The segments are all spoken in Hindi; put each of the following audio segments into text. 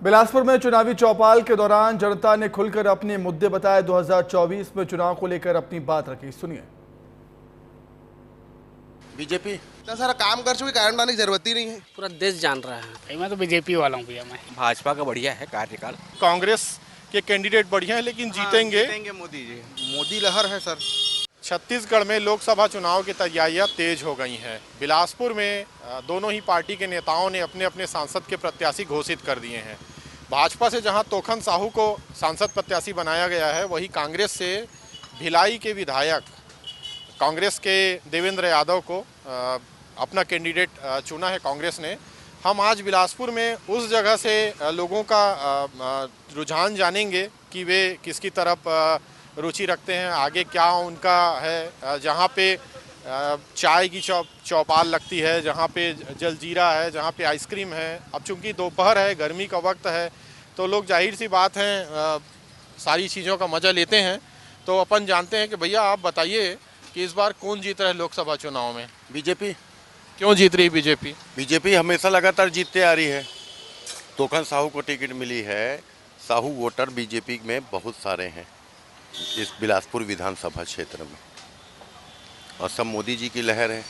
बिलासपुर में चुनावी चौपाल के दौरान जनता ने खुलकर अपने मुद्दे बताए। 2024 में चुनाव को लेकर अपनी बात रखी, सुनिए। बीजेपी इतना सारा काम कर चुकी, कारण बनाने की जरूरत ही नहीं है। पूरा देश जान रहा है। मैं तो बीजेपी वाला हूँ भैया। मैं भाजपा का बढ़िया है कार्यकाल। कांग्रेस के कैंडिडेट बढ़िया है लेकिन जीतेंगे मोदी जी। मोदी लहर है सर। छत्तीसगढ़ में लोकसभा चुनाव की तैयारियां तेज हो गई हैं। बिलासपुर में दोनों ही पार्टी के नेताओं ने अपने अपने सांसद के प्रत्याशी घोषित कर दिए हैं। भाजपा से जहां तोखन साहू को सांसद प्रत्याशी बनाया गया है, वहीं कांग्रेस से भिलाई के विधायक कांग्रेस के देवेंद्र यादव को अपना कैंडिडेट चुना है कांग्रेस ने। हम आज बिलासपुर में उस जगह से लोगों का रुझान जानेंगे कि वे किसकी तरफ रुचि रखते हैं, आगे क्या उनका है। जहाँ पे चाय की चौपाल लगती है, जहाँ पे जलजीरा है, जहाँ पे आइसक्रीम है। अब चूंकि दोपहर है, गर्मी का वक्त है, तो लोग जाहिर सी बात है सारी चीज़ों का मज़ा लेते हैं। तो अपन जानते हैं कि भैया आप बताइए कि इस बार कौन जीत रहा है लोकसभा चुनाव में? बीजेपी। क्यों जीत रही है बीजेपी? बीजेपी हमेशा लगातार जीतते आ रही है। तोखन साहू को टिकट मिली है। साहू वोटर बीजेपी में बहुत सारे हैं इस बिलासपुर विधानसभा क्षेत्र में, और सब मोदी जी की लहर है।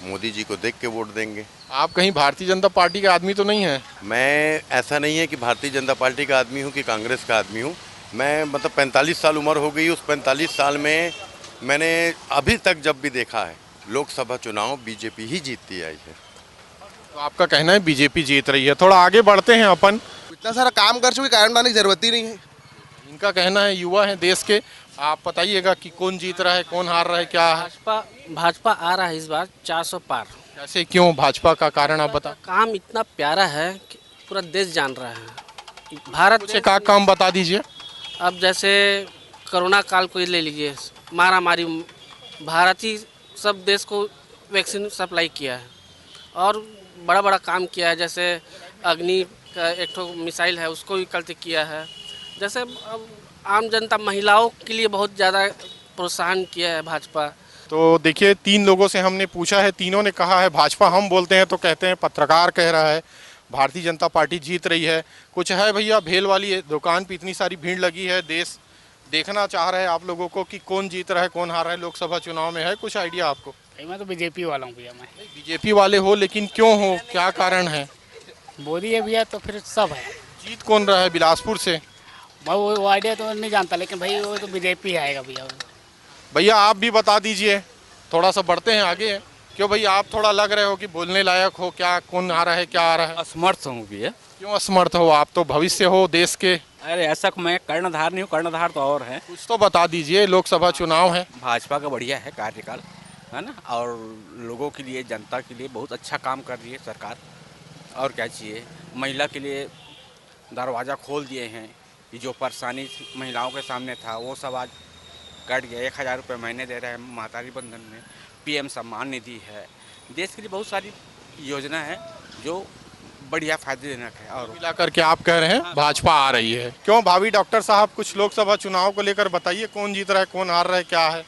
मोदी जी को देख के वोट देंगे। आप कहीं भारतीय जनता पार्टी का आदमी तो नहीं है? मैं ऐसा नहीं है कि भारतीय जनता पार्टी का आदमी हूँ कि कांग्रेस का आदमी हूँ। मैं मतलब 45 साल उम्र हो गई। उस 45 साल में मैंने अभी तक जब भी देखा है लोकसभा चुनाव बीजेपी ही जीतती आई है। तो आपका कहना है बीजेपी जीत रही है। थोड़ा आगे बढ़ते हैं अपन। इतना सारा काम कर चुकी, कारण बनाने की जरूरत ही नहीं है। इनका कहना है युवा है देश के। आप बताइएगा कि कौन जीत रहा है, कौन हार रहा है, क्या है? भाजपा आ रहा है इस बार 400 पार। ऐसे क्यों? भाजपा का कारण आप बता। काम इतना प्यारा है कि पूरा देश जान रहा है। भारत से का काम बता दीजिए। अब जैसे कोरोना काल को ही ले लीजिए, मारामारी, भारत ही सब देश को वैक्सीन सप्लाई किया है और बड़ा बड़ा काम किया है। जैसे अग्नि का एक ठो मिसाइल है, उसको भी कल्ट किया है। जैसे अब आम जनता, महिलाओं के लिए बहुत ज़्यादा प्रोत्साहन किया है भाजपा। तो देखिए, 3 लोगों से हमने पूछा है, तीनों ने कहा है भाजपा। हम बोलते हैं तो कहते हैं पत्रकार कह रहा है भारतीय जनता पार्टी जीत रही है। कुछ है भैया, भेल वाली दुकान पे इतनी सारी भीड़ लगी है, देश देखना चाह रहे हैं आप लोगों को कि कौन जीत रहा है, कौन हार रहा है लोकसभा चुनाव में। है कुछ आइडिया आपको? मैं तो बीजेपी वाला हूँ भैया। मैं बीजेपी वाले हो, लेकिन क्यों हो, क्या कारण है? मोदी है भैया तो फिर सब है। जीत कौन रहा है बिलासपुर से? मैं वो आइडिया तो नहीं जानता, लेकिन भाई वो तो बीजेपी आएगा भैया। भैया आप भी बता दीजिए, थोड़ा सा बढ़ते हैं आगे। क्यों भैया, आप थोड़ा लग रहे हो कि बोलने लायक हो, क्या कौन आ रहा है, क्या आ रहा है? असमर्थ हूँ भैया। क्यों असमर्थ हो? आप तो भविष्य हो देश के। अरे ऐसा मैं कर्णधार नहीं हूँ, कर्णधार तो और है। कुछ तो बता दीजिए, लोकसभा चुनाव है। भाजपा का बढ़िया है कार्यकाल, है ना, और लोगों के लिए, जनता के लिए बहुत अच्छा काम कर रही है सरकार। और क्या चाहिए? महिला के लिए दरवाज़ा खोल दिए हैं। ये जो परेशानी महिलाओं के सामने था वो सब आज कट गया। 1000 रुपये महीने दे रहे हैं महतारी बंधन में। PM सम्मान निधि है। देश के लिए बहुत सारी योजना है जो बढ़िया फायदेजनक है। और मिला करके आप कह रहे हैं भाजपा आ रही है। क्यों भाभी डॉक्टर साहब, कुछ लोकसभा चुनाव को लेकर बताइए, कौन जीत रहा है, कौन हार रहा है, क्या है?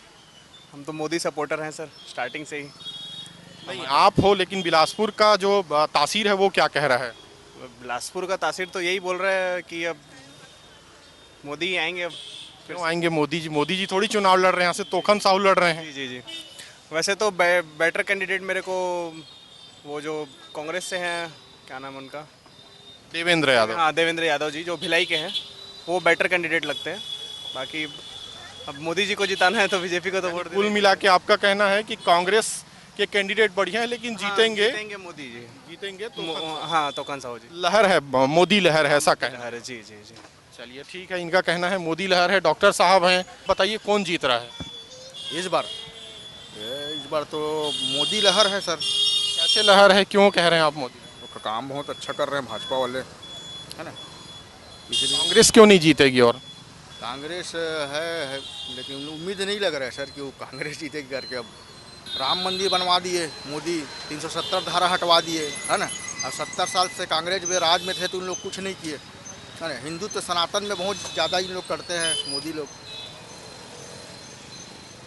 हम तो मोदी सपोर्टर हैं सर, स्टार्टिंग से ही। नहीं, आप हो, लेकिन बिलासपुर का जो तासीर है वो क्या कह रहा है? बिलासपुर का तासीर तो यही बोल रहा है कि अब मोदी ही आएंगे। अब क्यों आएंगे मोदी जी? मोदी जी थोड़ी चुनाव लड़ रहे हैं, यहाँ से तोखन साहू लड़ रहे हैं। जी जी जी। वैसे तो बेटर कैंडिडेट मेरे को वो जो कांग्रेस से हैं, क्या नाम है उनका? देवेंद्र यादव। हाँ, देवेंद्र यादव जी, जो भिलाई के हैं, वो बेटर कैंडिडेट लगते हैं। बाकी अब मोदी जी को जिताना है तो बीजेपी को तो वोट कुल मिला के आपका कहना है कि कांग्रेस के कैंडिडेट बढ़िया है लेकिन जीतेंगे। जीतेंगे मोदी जी, जीतेंगे तो हाँ तोखन साहू जी। लहर है, मोदी लहर है, ऐसा कहना है। जी जी जी। चलिए ठीक है, इनका कहना है मोदी लहर है। डॉक्टर साहब हैं, बताइए कौन जीत रहा है इस बार तो मोदी लहर है सर। कैसे लहर है, क्यों कह रहे हैं आप मोदी? तो काम बहुत अच्छा कर रहे हैं भाजपा वाले, है ना। कांग्रेस क्यों नहीं जीतेगी? और कांग्रेस है लेकिन उम्मीद नहीं लग रहा है सर कि वो कांग्रेस जीतेगी करके। अब राम मंदिर बनवा दिए मोदी, 370 धारा हटवा दिए, है ना। अब 70 साल से कांग्रेस में राज में थे तो उन लोग कुछ नहीं किए, है ना। हिंदुत्व सनातन में बहुत ज़्यादा इन लोग करते हैं मोदी लोग।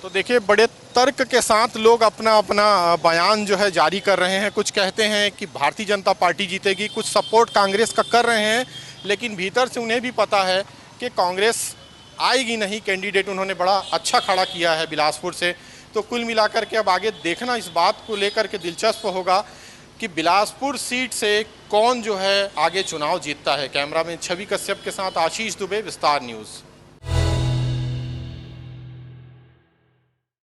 तो देखिए, बड़े तर्क के साथ लोग अपना अपना बयान जो है जारी कर रहे हैं। कुछ कहते हैं कि भारतीय जनता पार्टी जीतेगी, कुछ सपोर्ट कांग्रेस का कर रहे हैं लेकिन भीतर से उन्हें भी पता है कि कांग्रेस आएगी नहीं। कैंडिडेट उन्होंने बड़ा अच्छा खड़ा किया है बिलासपुर से। तो कुल मिलाकर के अब आगे देखना इस बात को लेकर के दिलचस्प होगा कि बिलासपुर सीट से कौन जो है आगे चुनाव जीतता है। कैमरामैन छवि कश्यप के साथ आशीष दुबे, विस्तार न्यूज़।